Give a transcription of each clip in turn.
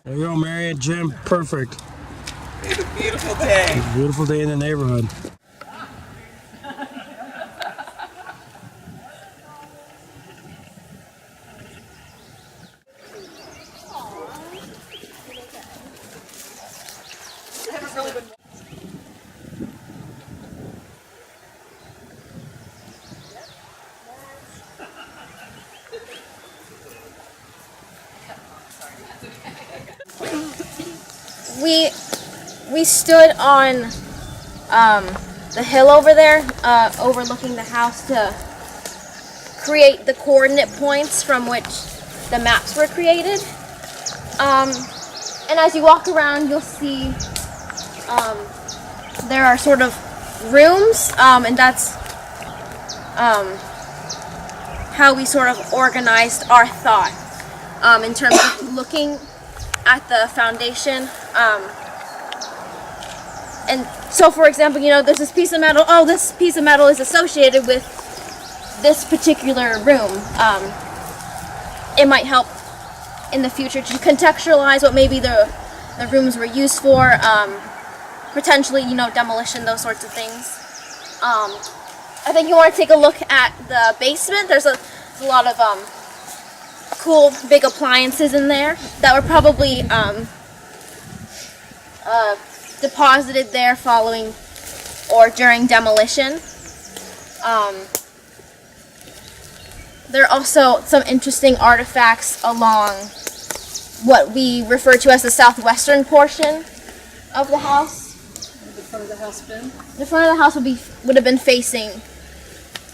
There you go, Mary and Jim. Perfect. It's a beautiful day. Beautiful day in the neighborhood. We stood on the hill over there, overlooking the house to create the coordinate points from which the maps were created. And as you walk around, you'll see there are sort of rooms, and that's how we sort of organized our thought in terms of looking at the foundation. And so, for example, you know, there's this piece of metal. Oh, this piece of metal is associated with this particular room. It might help in the future to contextualize what maybe the rooms were used for, potentially, you know, demolition, those sorts of things. I think you want to take a look at the basement. There's a lot of cool big appliances in there that were probably deposited there following or during demolition. There are also some interesting artifacts along what we refer to as the southwestern portion of the house. The front of the house been? The front of the house would have been facing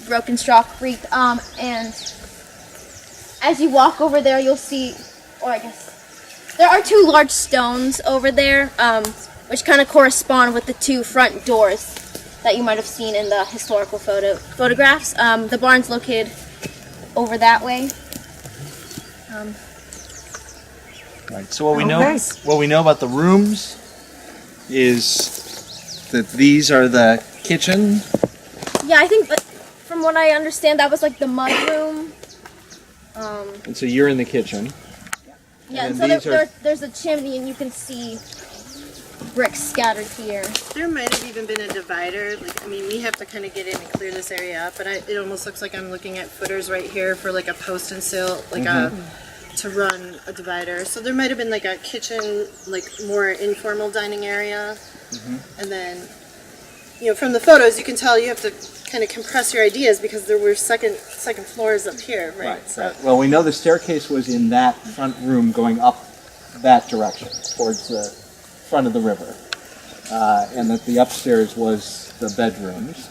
Broken Straw Creek, and as you walk over there, you'll see, or I guess there are two large stones over there, which kind of correspond with the two front doors that you might have seen in the historical photographs. The barn's located over that way. Right. So what we know about the rooms is that these are the kitchen. Yeah, I think that, from what I understand, that was like the mud room. And so you're in the kitchen. Yeah, and so there's a chimney, and you can see bricks scattered here. There might have even been a divider. Like, I mean, we have to kind of get in and clear this area up, but it almost looks like I'm looking at footers right here for like a post and sill, like to run a divider. So there might have been like a kitchen, like more informal dining area, and then, you know, from the photos you can tell you have to kind of compress your ideas because there were second floors up here, right? So. Well, we know the staircase was in that front room going up that direction towards the front of the river, and that the upstairs was the bedrooms.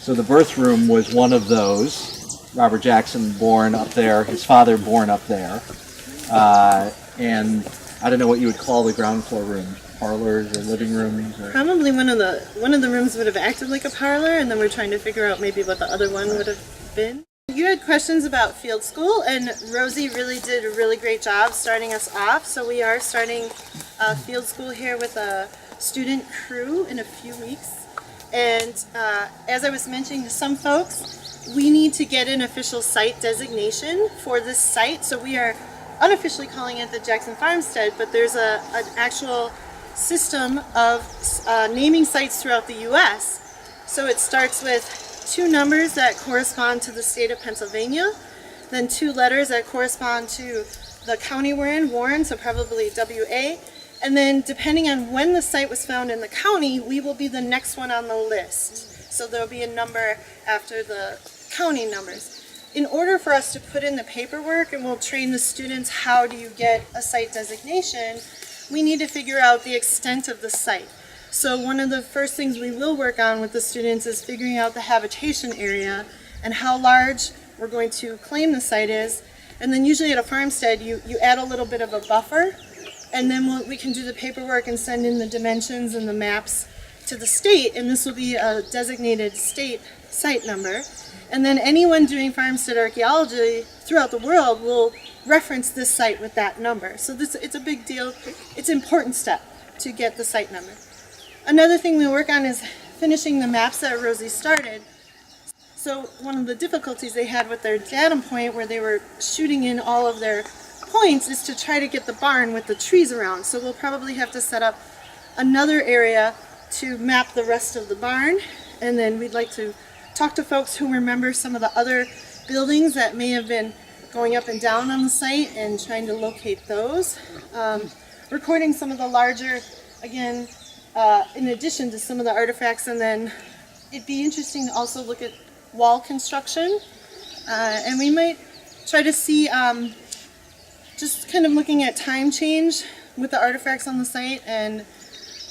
So the birth room was one of those. Robert Jackson born up there, his father born up there, and I don't know what you would call the ground floor rooms. Parlors or living rooms? Or... Probably one of the rooms would have acted like a parlor, and then we're trying to figure out maybe what the other one would have been. You had questions about field school, and Rosie really did a really great job starting us off. So we are starting field school here with a student crew in a few weeks. And as I was mentioning to some folks, we need to get an official site designation for this site. So we are unofficially calling it the Jackson Farmstead, but there's an actual system of naming sites throughout the U.S. So it starts with 2 numbers that correspond to the state of Pennsylvania, then 2 letters that correspond to the county we're in, Warren, so probably WA, and then depending on when the site was found in the county, we will be the next one on the list. So there'll be a number after the county numbers. In order for us to put in the paperwork, and we'll train the students how do you get a site designation, we need to figure out the extent of the site. So one of the first things we will work on with the students is figuring out the habitation area and how large we're going to claim the site is. And then usually at a farmstead, you add a little bit of a buffer, and then we can do the paperwork and send in the dimensions and the maps to the state, and this will be a designated state site number. And then anyone doing farmstead archaeology throughout the world will reference this site with that number. So it's a big deal. It's an important step to get the site number. Another thing we work on is finishing the maps that Rosie started. So one of the difficulties they had with their data point, where they were shooting in all of their points is to try to get the barn with the trees around. So we'll probably have to set up another area to map the rest of the barn. And then we'd like to talk to folks who remember some of the other buildings that may have been going up and down on the site and trying to locate those. Recording some of the larger, again, in addition to some of the artifacts, and then it'd be interesting to also look at wall construction. And we might try to see, just kind of looking at time change with the artifacts on the site and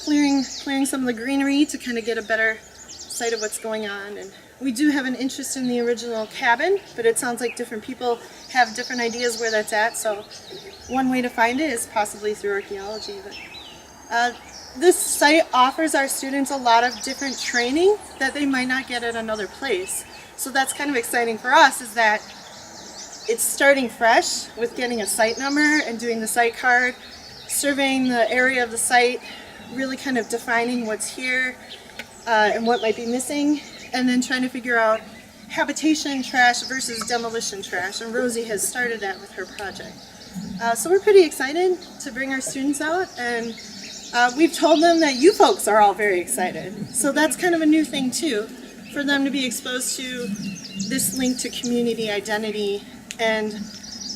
clearing some of the greenery to kind of get a better sight of what's going on. And we do have an interest in the original cabin, but it sounds like different people have different ideas where that's at. So one way to find it is possibly through archaeology. But this site offers our students a lot of different training that they might not get at another place. So that's kind of exciting for us, is that it's starting fresh with getting a site number and doing the site card, surveying the area of the site, really kind of defining what's here and what might be missing, and then trying to figure out habitation trash versus demolition trash. And Rosie has started that with her project. So we're pretty excited to bring our students out, and we've told them that you folks are all very excited. So that's kind of a new thing too, for them to be exposed to this link to community identity and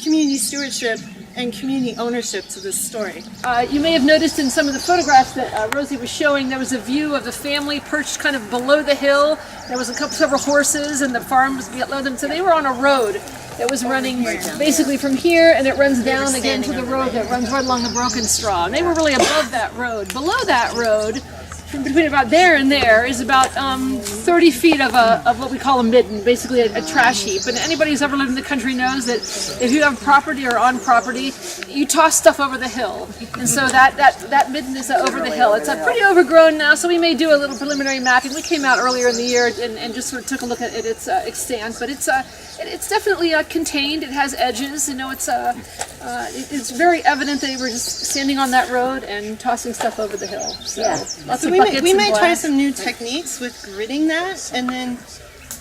community stewardship and community ownership to this story. You may have noticed in some of the photographs that Rosie was showing, there was a view of the family perched kind of below the hill. There was several horses and the farm was below them. So they were on a road that was running basically from here, and it runs down again to the road that runs right along the Broken Straw. And they were really above that road. Below that road, from between about there and there, is about 30 feet of what we call a midden, basically a trash heap. And anybody who's ever lived in the country knows that if you have property or on property, you toss stuff over the hill. And so that midden is over the hill. It's pretty overgrown now, so we may do a little preliminary mapping. We came out earlier in the year and just sort of took a look at its extent, but it's definitely contained. It has edges. You know, it's very evident they were just standing on that road and tossing stuff over the hill. So lots of we might try some new techniques with gridding that, and then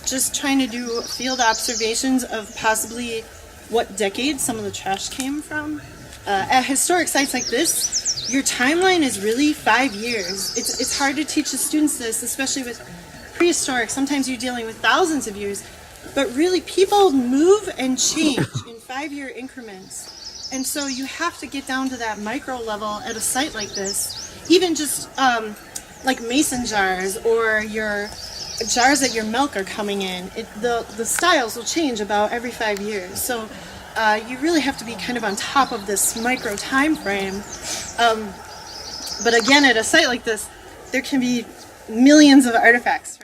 just trying to do field observations of possibly what decade some of the trash came from. At historic sites like this, your timeline is really 5 years. It's hard to teach the students this, especially with prehistoric. Sometimes you're dealing with thousands of years, but really people move and change in 5-year increments. And so you have to get down to that micro level at a site like this. Even just like mason jars or your jars that your milk are coming in, the styles will change about every 5 years. So you really have to be kind of on top of this micro time frame. But again, at a site like this, there can be millions of artifacts.